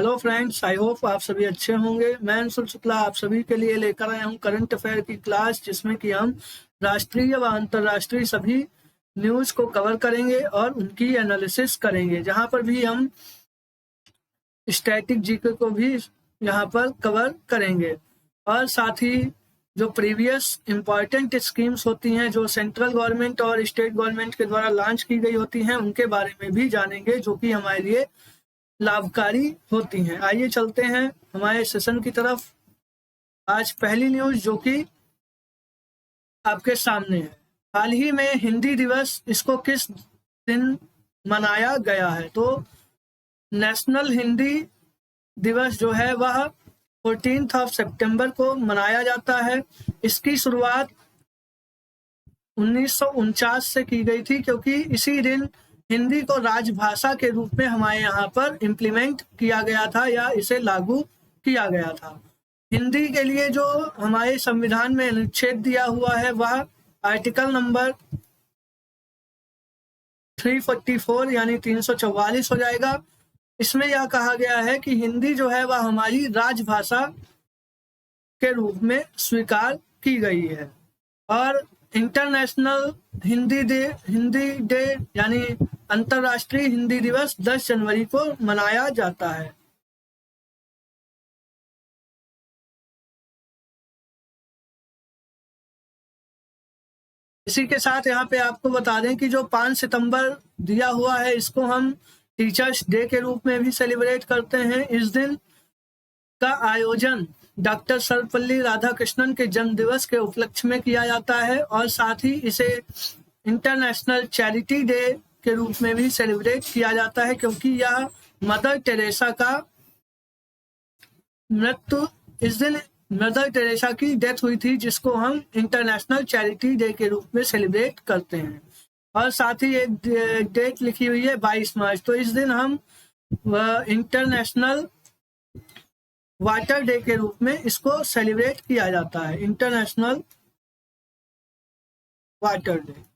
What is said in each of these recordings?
Hello friends, I hope आप सभी अच्छे होंगे। मैं अंशुल शुक्ला आप सभी के लिए लेकर आया हूं करंट अफेयर की क्लास, जिसमें कि हम राष्ट्रीय व अंतर्राष्ट्रीय सभी न्यूज़ को कवर करेंगे और उनकी एनालिसिस करेंगे, जहां पर भी हम स्टैटिक जीके को भी यहां पर कवर करेंगे। और साथ ही जो प्रीवियस इंपॉर्टेंट स्कीम्स होती हैं, जो सेंट्रल गवर्नमेंट और स्टेट गवर्नमेंट के द्वारा लॉन्च की गई होती हैं, उनके बारे में भी जानेंगे, जो कि हमारे लिए लाभकारी होती हैं। आइए चलते हैं हमारे सेशन की तरफ। आज पहली न्यूज जो कि आपके सामने है, हाल ही में हिंदी दिवस, इसको किस दिन मनाया गया है? तो नेशनल हिंदी दिवस जो है वह 14 सितंबर को मनाया जाता है। इसकी शुरुआत 1949 से की गई थी, क्योंकि इसी दिन हिंदी को राजभाषा के रूप में हमारे यहाँ पर इम्प्लीमेंट किया गया था या इसे लागू किया गया था। हिंदी के लिए जो हमारे संविधान में अनुच्छेद दिया हुआ है वह आर्टिकल नंबर 344 यानी 344 हो जाएगा। इसमें यह कहा गया है कि हिंदी जो है वह हमारी राजभाषा के रूप में स्वीकार की गई है। और इंटरनेशनल हिंदी डे यानी अंतर्राष्ट्रीय हिंदी दिवस 10 जनवरी को मनाया जाता है। इसी के साथ यहाँ पे आपको बता दें कि जो 5 सितंबर दिया हुआ है, इसको हम टीचर्स डे के रूप में भी सेलिब्रेट करते हैं। इस दिन का आयोजन डॉक्टर सर्वपल्ली राधाकृष्णन के जन्म दिवस के उपलक्ष्य में किया जाता है, और साथ ही इसे इंटरनेशनल चैरिटी डे के रूप में भी सेलिब्रेट किया जाता है, क्योंकि यह मदर टेरेसा का मृत्यु, इस दिन मदर टेरेसा की डेथ हुई थी, जिसको हम इंटरनेशनल चैरिटी डे के रूप में सेलिब्रेट करते हैं। और साथ ही एक डेट लिखी हुई है 22 मार्च, तो इस दिन हम इंटरनेशनल वाटर डे के रूप में इसको सेलिब्रेट किया जाता है, इंटरनेशनल वाटर डे।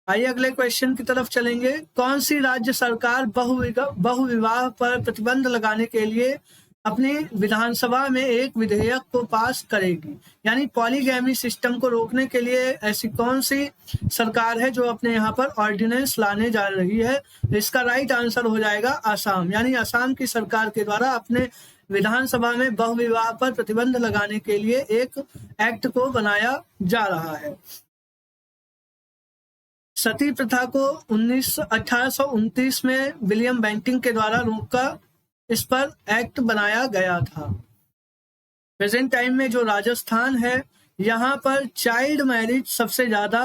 आइए अगले क्वेश्चन की तरफ चलेंगे। कौन सी राज्य सरकार बहुविवाह पर प्रतिबंध लगाने के लिए अपनी विधानसभा में एक विधेयक को पास करेगी? यानी पॉलीगैमी सिस्टम को रोकने के लिए ऐसी कौन सी सरकार है जो अपने यहाँ पर ऑर्डिनेंस लाने जा रही है? इसका राइट आंसर हो जाएगा असम। यानी असम की सरकार के द्वारा अपने विधानसभा में बहुविवाह पर प्रतिबंध लगाने के लिए एक एक्ट को बनाया जा रहा है। सती प्रथा को 1829 में विलियम बेंटिंक के द्वारा रोककर इस पर एक्ट बनाया गया था। प्रेजेंट टाइम में जो राजस्थान है, यहाँ पर चाइल्ड मैरिज सबसे ज्यादा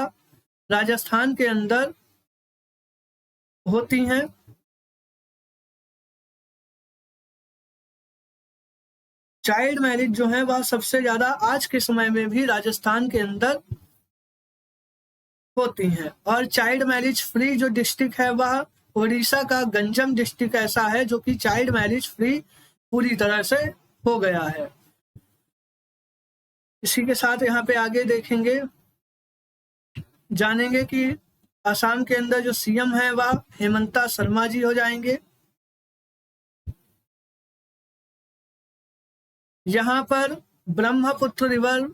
राजस्थान के अंदर होती हैं। चाइल्ड मैरिज जो है वह सबसे ज्यादा आज के समय में भी राजस्थान के अंदर होती हैं। और चाइल्ड मैरिज फ्री जो डिस्ट्रिक्ट है वह उड़ीसा का गंजम डिस्ट्रिक्ट ऐसा है जो कि चाइल्ड मैरिज फ्री पूरी तरह से हो गया है। इसी के साथ यहाँ पे आगे देखेंगे, जानेंगे कि असम के अंदर जो सीएम है वह हेमंता शर्मा जी हो जाएंगे। यहाँ पर ब्रह्मपुत्र रिवर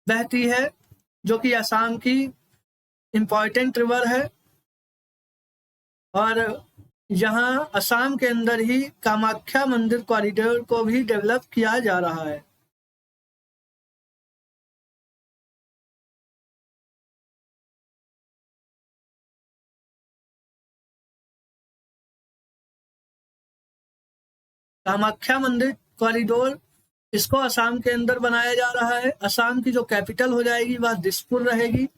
बहती है, जो कि असम की इम्पॉर्टेंट रिवर है। और यहाँ असम के अंदर ही कामाख्या मंदिर कॉरिडोर को भी डेवलप किया जा रहा है। कामाख्या मंदिर कॉरिडोर, इसको असम के अंदर बनाया जा रहा है। असम की जो कैपिटल हो जाएगी वह दिसपुर रहेगी।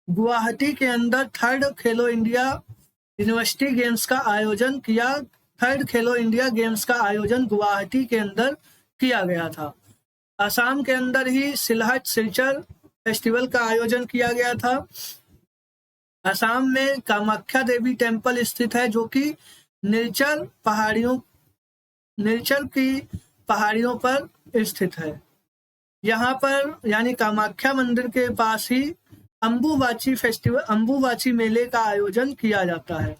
गुवाहाटी के अंदर थर्ड खेलो इंडिया यूनिवर्सिटी गेम्स का आयोजन किया। थर्ड खेलो इंडिया गेम्स का आयोजन गुवाहाटी के अंदर किया गया था। असम के अंदर ही सिलहट सिलचर फेस्टिवल का आयोजन किया गया था। असम में कामाख्या देवी टेम्पल स्थित है, जो कि नीलचर की पहाड़ियों पर स्थित है। यहाँ पर यानी कामाख्या मंदिर के पास ही अंबुबाची फेस्टिवल, अंबुबाची मेले का आयोजन किया जाता है।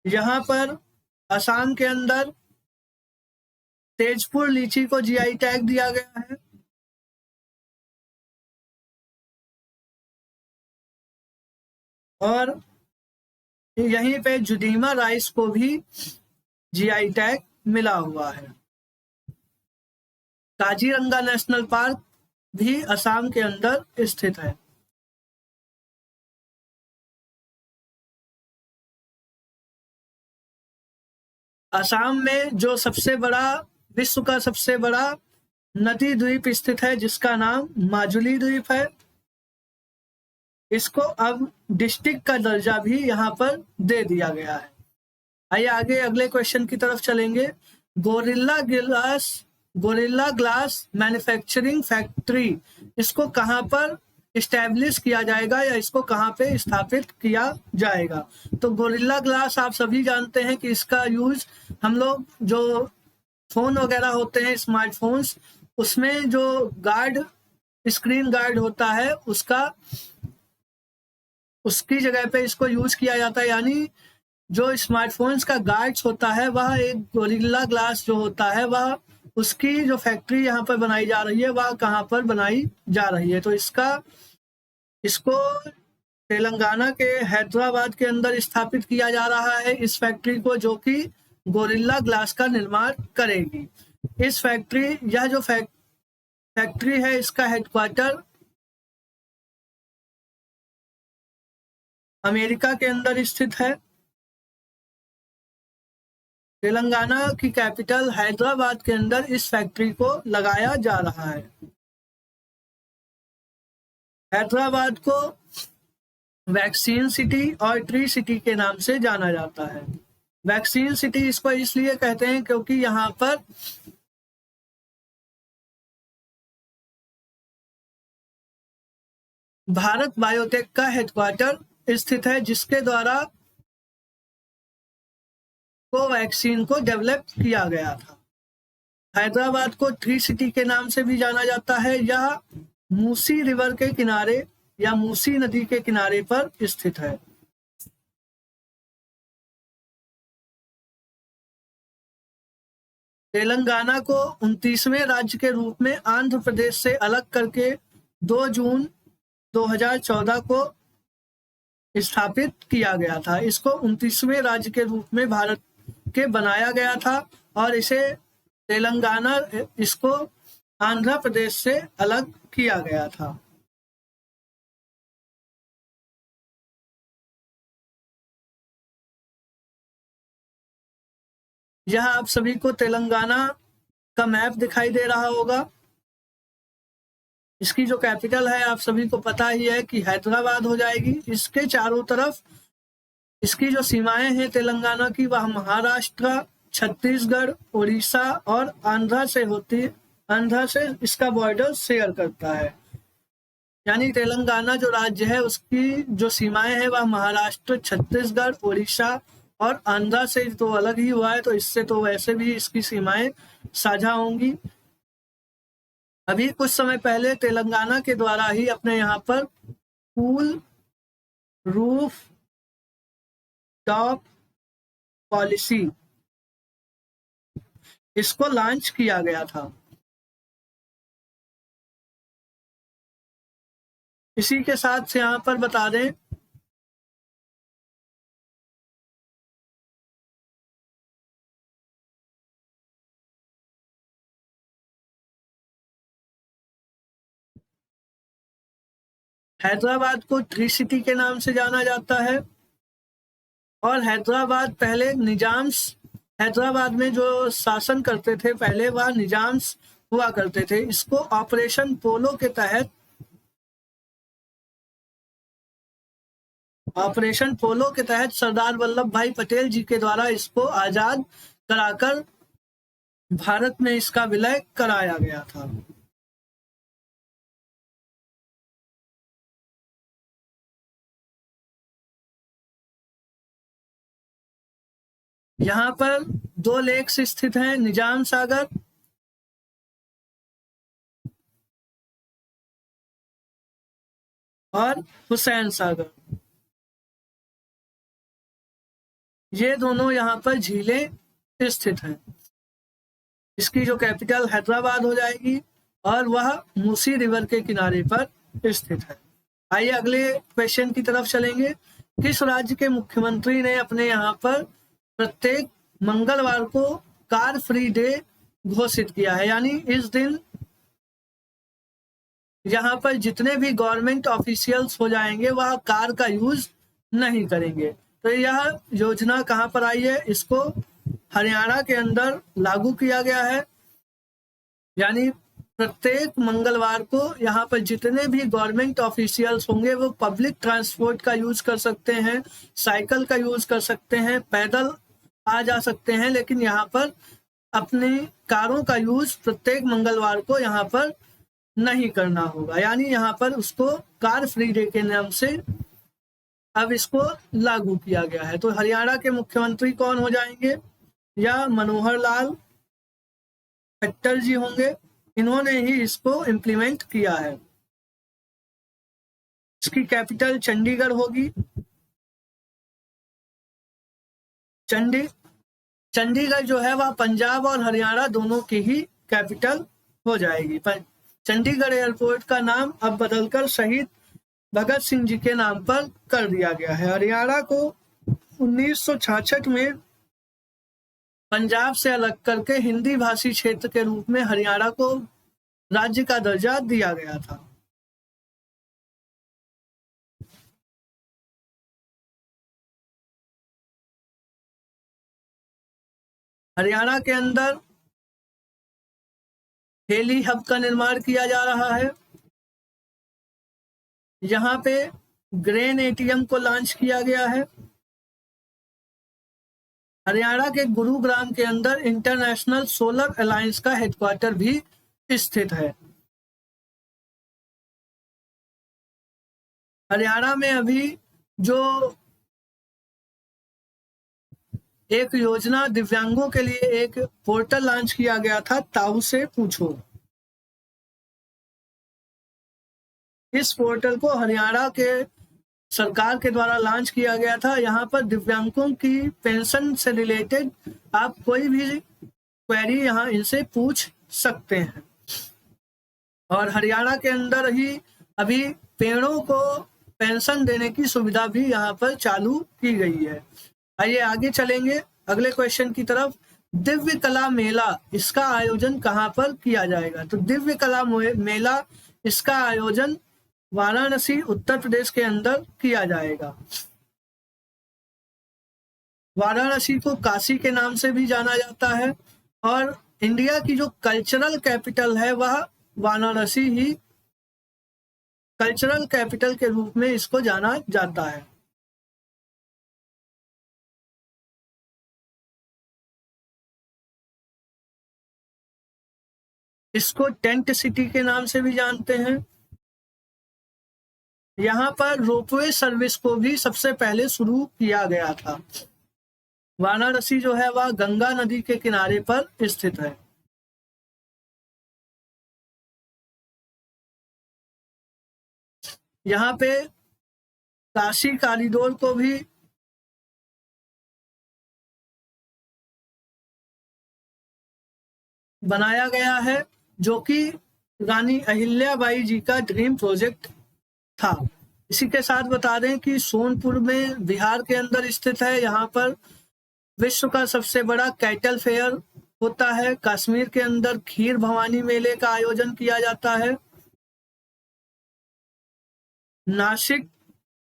यहाँ पर असम के अंदर तेजपुर लीची को जीआई टैग दिया गया है। और यहीं पे जुडीमा राइस को भी जीआई टैग मिला हुआ है। काजीरंगा नेशनल पार्क भी असम के अंदर स्थित है। असम में जो सबसे बड़ा, विश्व का सबसे बड़ा नदी द्वीप स्थित है जिसका नाम माजुली द्वीप है। इसको अब डिस्ट्रिक्ट का दर्जा भी यहाँ पर दे दिया गया है। आइए आगे अगले क्वेश्चन की तरफ चलेंगे। गोरिल्ला ग्लास मैन्युफैक्चरिंग फैक्ट्री, इसको कहाँ पर इस्टेब्लिश किया जाएगा या इसको कहाँ पे स्थापित किया जाएगा? तो गोरिल्ला ग्लास आप सभी जानते हैं कि इसका यूज हम लोग जो फोन वगैरह होते हैं, स्मार्टफोन्स, उसमें जो गार्ड, स्क्रीन गार्ड होता है उसकी जगह पे इसको यूज किया जाता है। यानी जो स्मार्टफोन्स का गार्ड्स होता है वह एक गोरिल्ला ग्लास जो होता है वह, उसकी जो फैक्ट्री यहाँ पर बनाई जा रही है वह कहाँ पर बनाई जा रही है? तो इसको तेलंगाना के हैदराबाद के अंदर स्थापित किया जा रहा है इस फैक्ट्री को, जो कि गोरिल्ला ग्लास का निर्माण करेगी। इस फैक्ट्री, यह जो फैक्ट्री है इसका हेडक्वार्टर अमेरिका के अंदर स्थित है। तेलंगाना की कैपिटल हैदराबाद के अंदर इस फैक्ट्री को लगाया जा रहा है। हैदराबाद को वैक्सीन सिटी और ट्री सिटी के नाम से जाना जाता है। वैक्सीन सिटी इसको इसलिए कहते हैं क्योंकि यहाँ पर भारत बायोटेक का हेडक्वार्टर स्थित है, जिसके द्वारा कोवैक्सीन को डेवलप किया गया था। हैदराबाद को ट्री सिटी के नाम से भी जाना जाता है। यह मूसी रिवर के किनारे या मूसी नदी के किनारे पर स्थित है। तेलंगाना को 29वें राज्य के रूप में आंध्र प्रदेश से अलग करके 2 जून 2014 को स्थापित किया गया था। इसको 29वें राज्य के रूप में भारत के बनाया गया था और इसको आंध्र प्रदेश से अलग किया गया था। यह आप सभी को तेलंगाना का मैप दिखाई दे रहा होगा। इसकी जो कैपिटल है आप सभी को पता ही है कि हैदराबाद हो जाएगी। इसके चारों तरफ इसकी जो सीमाएं हैं तेलंगाना की, वह महाराष्ट्र, छत्तीसगढ़, उड़ीसा और आंध्र से इसका बॉर्डर शेयर करता है। यानी तेलंगाना जो राज्य है उसकी जो सीमाएं हैं वह महाराष्ट्र, छत्तीसगढ़, उड़ीसा और आंध्र से तो अलग ही हुआ है, तो इससे तो वैसे भी इसकी सीमाएं साझा होंगी। अभी कुछ समय पहले तेलंगाना के द्वारा ही अपने यहाँ पर पूल रूफ टॉप पॉलिसी इसको लॉन्च किया गया था। इसी के साथ से यहाँ पर बता दें हैदराबाद को ट्री सिटी के नाम से जाना जाता है। और हैदराबाद में जो शासन करते थे पहले, वह निजाम्स हुआ करते थे। इसको ऑपरेशन पोलो के तहत सरदार वल्लभ भाई पटेल जी के द्वारा इसको आजाद कराकर भारत में इसका विलय कराया गया था। यहाँ पर 2 लेक्स स्थित हैं, निजाम सागर और हुसैन सागर, ये दोनों यहाँ पर झीलें स्थित हैं। इसकी जो कैपिटल हैदराबाद हो जाएगी और वह मूसी रिवर के किनारे पर स्थित है। आइए अगले क्वेश्चन की तरफ चलेंगे। किस राज्य के मुख्यमंत्री ने अपने यहाँ पर प्रत्येक मंगलवार को कार फ्री डे घोषित किया है, यानी इस दिन यहाँ पर जितने भी गवर्नमेंट ऑफिशियल्स हो जाएंगे वह कार का यूज नहीं करेंगे। तो यह योजना कहाँ पर आई है? इसको हरियाणा के अंदर लागू किया गया है, यानी प्रत्येक मंगलवार को यहाँ पर जितने भी गवर्नमेंट ऑफिशियल्स होंगे वो पब्लिक ट्रांसपोर्ट का यूज कर सकते हैं, साइकिल का यूज कर सकते हैं, पैदल आ जा सकते हैं, लेकिन यहाँ पर अपनी कारों का यूज प्रत्येक मंगलवार को यहाँ पर नहीं करना होगा। यानी यहाँ पर उसको कार फ्री डे के नाम से अब इसको लागू किया गया है। तो हरियाणा के मुख्यमंत्री कौन हो जाएंगे? या मनोहर लाल खट्टर जी होंगे, इन्होंने ही इसको इम्प्लीमेंट किया है। इसकी कैपिटल चंडीगढ़ होगी। चंडीगढ़ जो है वह पंजाब और हरियाणा दोनों की ही कैपिटल हो जाएगी। चंडीगढ़ एयरपोर्ट का नाम अब बदलकर शहीद भगत सिंह जी के नाम पर कर दिया गया है। हरियाणा को 1966 में पंजाब से अलग करके हिंदी भाषी क्षेत्र के रूप में हरियाणा को राज्य का दर्जा दिया गया था। हरियाणा के अंदर हेली हब का निर्माण किया जा रहा है। यहाँ पे ग्रेन एटीएम को लॉन्च किया गया है। हरियाणा के गुरुग्राम के अंदर इंटरनेशनल सोलर अलायंस का हेडक्वार्टर भी स्थित है। हरियाणा में अभी जो एक योजना दिव्यांगों के लिए एक पोर्टल लॉन्च किया गया था, ताऊ से पूछो। इस पोर्टल को हरियाणा के सरकार के द्वारा लॉन्च किया गया था। यहाँ पर दिव्यांगों की पेंशन से रिलेटेड आप कोई भी क्वेरी यहाँ इनसे पूछ सकते हैं। और हरियाणा के अंदर ही अभी पेड़ों को पेंशन देने की सुविधा भी यहाँ पर चालू की गई है। आइए आगे चलेंगे अगले क्वेश्चन की तरफ। दिव्य कला मेला, इसका आयोजन कहाँ पर किया जाएगा? तो दिव्य कला मेला, इसका आयोजन वाराणसी उत्तर प्रदेश के अंदर किया जाएगा। वाराणसी को काशी के नाम से भी जाना जाता है और इंडिया की जो कल्चरल कैपिटल है वह वाराणसी ही कल्चरल कैपिटल के रूप में इसको जाना जाता है। इसको टेंट सिटी के नाम से भी जानते हैं। यहाँ पर रोपवे सर्विस को भी सबसे पहले शुरू किया गया था। वाराणसी जो है वह गंगा नदी के किनारे पर स्थित है। यहाँ पे काशी कॉरिडोर को भी बनाया गया है, जो कि रानी अहिल्याबाई जी का ड्रीम प्रोजेक्ट था। इसी के साथ बता दें कि सोनपुर में बिहार के अंदर स्थित है। यहाँ पर विश्व का सबसे बड़ा कैटल फेयर होता है। कश्मीर के अंदर खीर भवानी मेले का आयोजन किया जाता है। नासिक,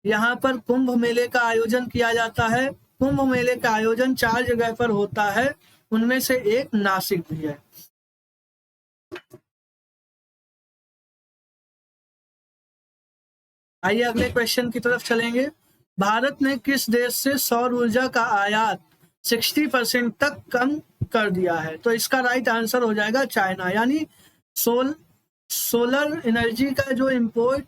यहाँ पर कुंभ मेले का आयोजन किया जाता है। कुंभ मेले का आयोजन 4 जगह पर होता है, उनमें से एक नासिक भी है। आइए अगले क्वेश्चन की तरफ चलेंगे। भारत ने किस देश से सौर ऊर्जा का आयात 60% तक कम कर दिया है? तो इसका राइट आंसर हो जाएगा चाइना। यानी सोलर एनर्जी का जो इंपोर्ट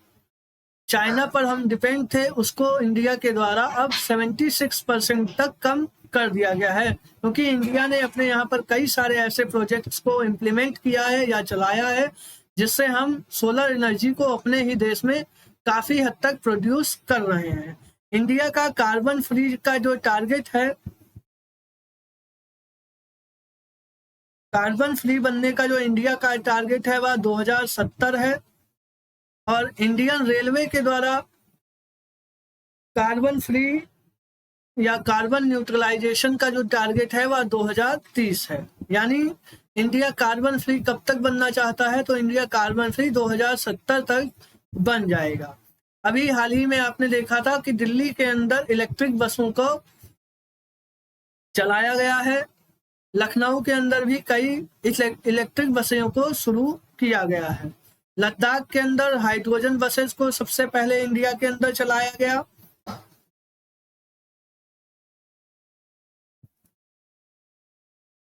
चाइना पर हम डिपेंड थे, उसको इंडिया के द्वारा अब 76% तक कम कर दिया गया है, क्योंकि इंडिया ने अपने यहाँ पर कई सारे ऐसे प्रोजेक्ट्स को इम्प्लीमेंट किया है या चलाया है, जिससे हम सोलर एनर्जी को अपने ही देश में काफी हद तक प्रोड्यूस कर रहे हैं। इंडिया का कार्बन फ्री का जो टारगेट है, कार्बन फ्री बनने का जो इंडिया का टारगेट है वह 2070 है, और इंडियन रेलवे के द्वारा कार्बन फ्री या कार्बन न्यूट्रलाइजेशन का जो टारगेट है वह 2030 है। यानी इंडिया कार्बन फ्री कब तक बनना चाहता है, तो इंडिया कार्बन फ्री 2070 तक बन जाएगा। अभी हाल ही में आपने देखा था कि दिल्ली के अंदर इलेक्ट्रिक बसों को चलाया गया है, लखनऊ के अंदर भी कई इलेक्ट्रिक बसों को शुरू किया गया है, लद्दाख के अंदर हाइड्रोजन बसेस को सबसे पहले इंडिया के अंदर चलाया गया,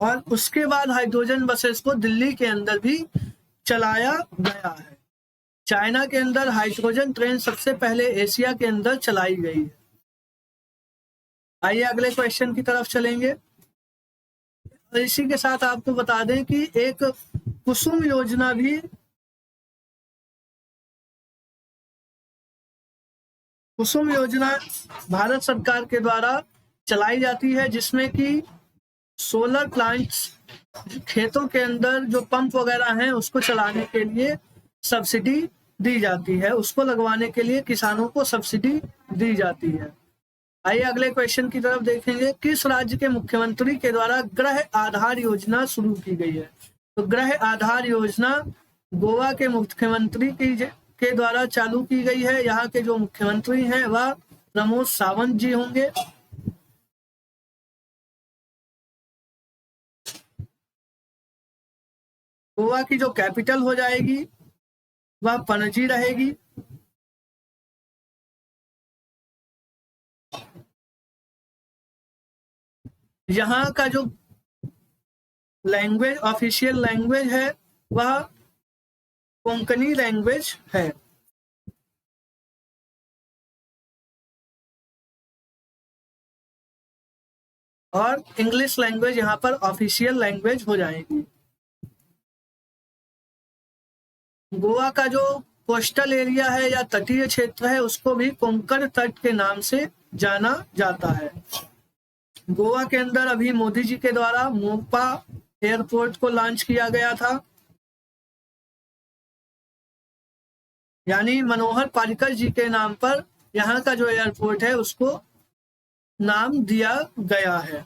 और उसके बाद हाइड्रोजन बसेस को दिल्ली के अंदर भी चलाया गया है। चाइना के अंदर हाइड्रोजन ट्रेन सबसे पहले एशिया के अंदर चलाई गई है। आइए अगले क्वेश्चन की तरफ चलेंगे। और इसी के साथ आपको बता दें कि एक कुसुम योजना भी भारत सरकार के द्वारा चलाई जाती है, जिसमें कि सोलर प्लांट्स, खेतों के अंदर जो पंप वगैरह हैं उसको चलाने के लिए सब्सिडी दी जाती है, उसको लगवाने के लिए किसानों को सब्सिडी दी जाती है। आइए अगले क्वेश्चन की तरफ देखेंगे। किस राज्य के मुख्यमंत्री के द्वारा गृह आधार योजना शुरू की गई है? तो गृह आधार योजना गोवा के मुख्यमंत्री के द्वारा चालू की गई है। यहाँ के जो मुख्यमंत्री हैं वह प्रमोद सावंत जी होंगे। गोवा की जो कैपिटल हो जाएगी वह पणजी रहेगी। यहाँ का जो लैंग्वेज, ऑफिशियल लैंग्वेज है वह कोंकणी लैंग्वेज है। और इंग्लिश लैंग्वेज यहाँ पर ऑफिशियल लैंग्वेज हो जाएगी। गोवा का जो कोस्टल एरिया है या तटीय क्षेत्र है उसको भी कोंकण तट के नाम से जाना जाता है। गोवा के अंदर अभी मोदी जी के द्वारा मोपा एयरपोर्ट को लॉन्च किया गया था, यानी मनोहर पारिकर जी के नाम पर यहाँ का जो एयरपोर्ट है उसको नाम दिया गया है।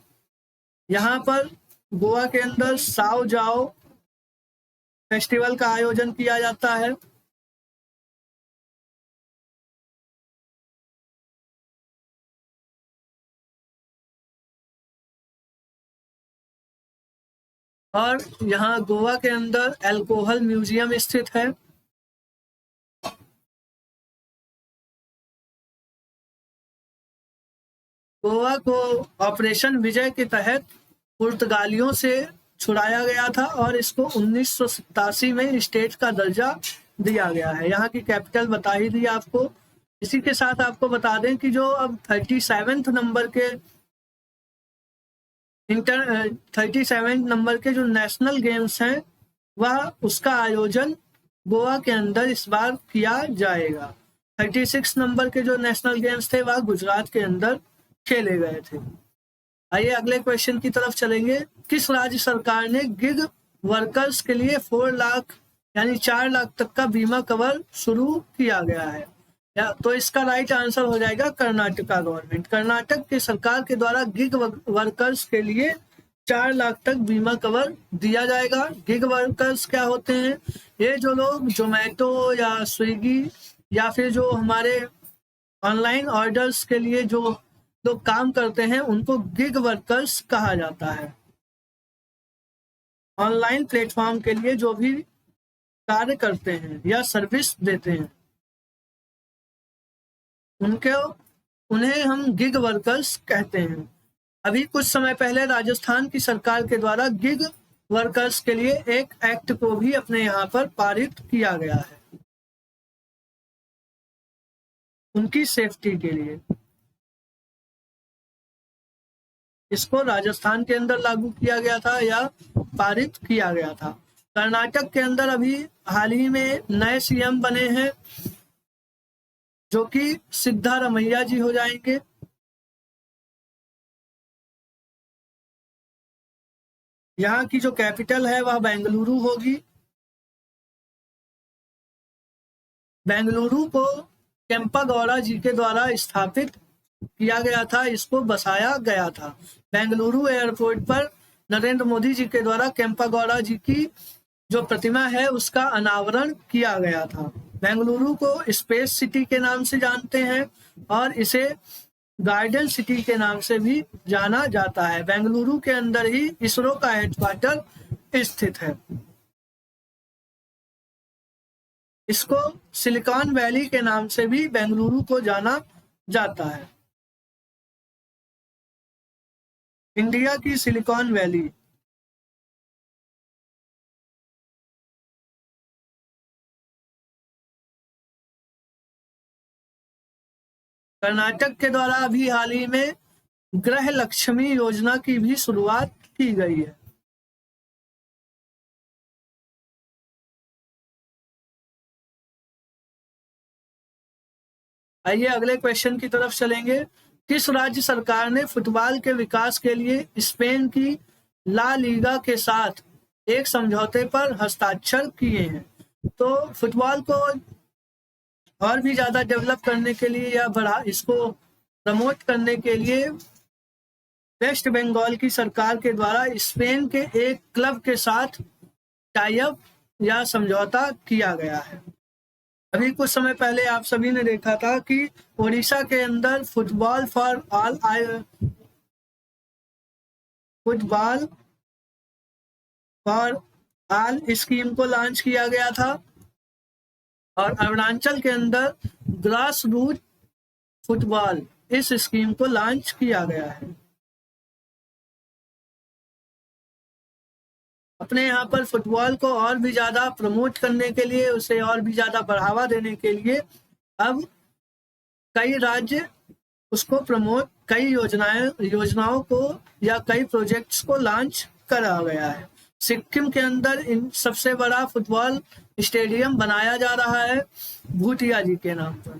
यहाँ पर गोवा के अंदर साओ जाओ फेस्टिवल का आयोजन किया जाता है। और यहाँ गोवा के अंदर अल्कोहल म्यूजियम स्थित है। गोवा को ऑपरेशन विजय के तहत पुर्तगालियों से छुड़ाया गया था और इसको 1987 में स्टेट का दर्जा दिया गया है। यहाँ की कैपिटल बता ही दी आपको। इसी के साथ आपको बता दें कि जो अब 37 नंबर के जो नेशनल गेम्स हैं वह उसका आयोजन गोवा के अंदर इस बार किया जाएगा। 36 नंबर के जो नेशनल गेम्स थे वह गुजरात के अंदर खेले गए थे। आइए अगले क्वेश्चन की तरफ चलेंगे। किस राज्य सरकार ने गिग वर्कर्स के लिए 4 लाख यानी 4 लाख तक का बीमा कवर शुरू किया गया है? तो इसका राइट आंसर हो जाएगा कर्नाटका गवर्नमेंट। कर्नाटक की सरकार के द्वारा गिग वर्कर्स के लिए 4 लाख तक बीमा कवर दिया जाएगा। गिग वर्कर्स क्या होते हैं? ये जो लोग जोमेटो या स्विगी या फिर जो हमारे ऑनलाइन ऑर्डर्स के लिए जो लोग काम करते हैं उनको गिग वर्कर्स कहा जाता है। ऑनलाइन प्लेटफॉर्म के लिए जो भी कार्य करते हैं या सर्विस देते हैं उन्हें हम गिग वर्कर्स कहते हैं। अभी कुछ समय पहले राजस्थान की सरकार के द्वारा गिग वर्कर्स के लिए एक एक्ट को भी अपने यहाँ पर पारित किया गया है, उनकी सेफ्टी के लिए। इसको राजस्थान के अंदर लागू किया गया था या पारित किया गया था। कर्नाटक के अंदर अभी हाल ही में नए सीएम बने हैं जो कि सिद्धारमैया जी हो जाएंगे। यहाँ की जो कैपिटल है वह बेंगलुरु होगी। बेंगलुरु को केम्पागौड़ा जी के द्वारा स्थापित किया गया था, इसको बसाया गया था। बेंगलुरु एयरपोर्ट पर नरेंद्र मोदी जी के द्वारा केम्पागौड़ा जी की जो प्रतिमा है उसका अनावरण किया गया था। बेंगलुरु को स्पेस सिटी के नाम से जानते हैं और इसे गार्डन सिटी के नाम से भी जाना जाता है। बेंगलुरु के अंदर ही इसरो का हेडक्वार्टर स्थित है। इसको सिलिकॉन वैली के नाम से भी बेंगलुरु को जाना जाता है। इंडिया की सिलिकॉन वैली। कर्नाटक के द्वारा अभी हाल ही में गृह लक्ष्मी योजना की भी शुरुआत की गई है। आइए अगले क्वेश्चन की तरफ चलेंगे। किस राज्य सरकार ने फुटबॉल के विकास के लिए स्पेन की ला लीगा के साथ एक समझौते पर हस्ताक्षर किए हैं? तो फुटबॉल को और भी ज्यादा डेवलप करने के लिए या इसको प्रमोट करने के लिए वेस्ट बंगाल की सरकार के द्वारा स्पेन के एक क्लब के साथ टाई अप या समझौता किया गया है। अभी कुछ समय पहले आप सभी ने देखा था कि ओडिशा के अंदर फुटबॉल फॉर ऑल स्कीम को लॉन्च किया गया था और अरुणाचल के अंदर ग्रास रूट फुटबॉल इस स्कीम को लॉन्च किया गया है। अपने यहाँ पर फुटबॉल को और भी ज्यादा प्रमोट करने के लिए, उसे और भी ज्यादा बढ़ावा देने के लिए अब कई राज्य उसको प्रमोट, कई योजनाओं को या कई प्रोजेक्ट्स को लॉन्च करा गया है। सिक्किम के अंदर इन सबसे बड़ा फुटबॉल स्टेडियम बनाया जा रहा है भूटिया जी के नाम पर।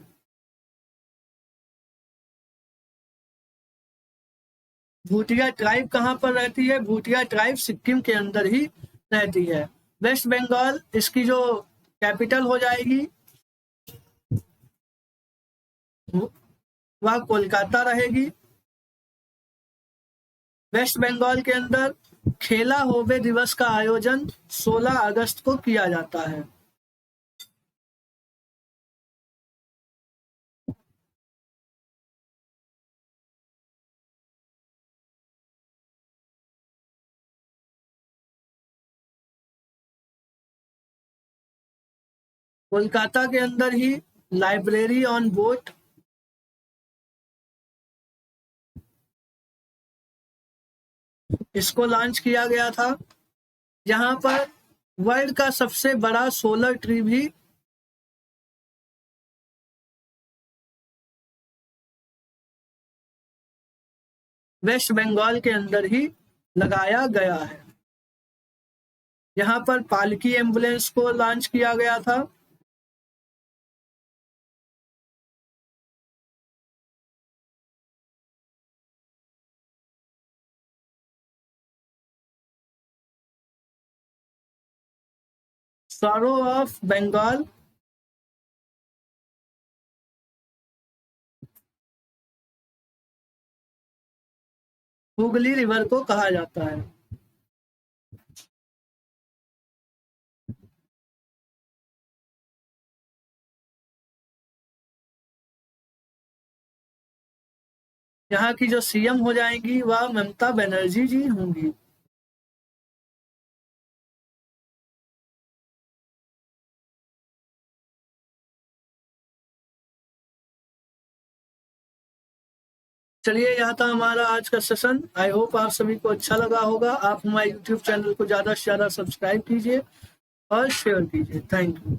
भूटिया ट्राइब कहाँ पर रहती है? भूटिया ट्राइब सिक्किम के अंदर ही रहती है। वेस्ट बंगाल इसकी जो कैपिटल हो जाएगी वह कोलकाता रहेगी। वेस्ट बंगाल के अंदर खेला होवे दिवस का आयोजन 16 अगस्त को किया जाता है। कोलकाता के अंदर ही लाइब्रेरी ऑन बोट इसको लॉन्च किया गया था, जहां पर वर्ल्ड का सबसे बड़ा सोलर ट्री भी वेस्ट बंगाल के अंदर ही लगाया गया है। यहाँ पर पालकी एम्बुलेंस को लॉन्च किया गया था। Sorrow of Bengal Hooghly river को कहा जाता है। यहाँ की जो सीएम हो जाएंगी वह ममता बनर्जी जी होंगी। चलिए, यहाँ था हमारा आज का सेशन। आई होप आप सभी को अच्छा लगा होगा। आप हमारे यूट्यूब चैनल को ज्यादा से ज्यादा सब्सक्राइब कीजिए और शेयर कीजिए। Thank you.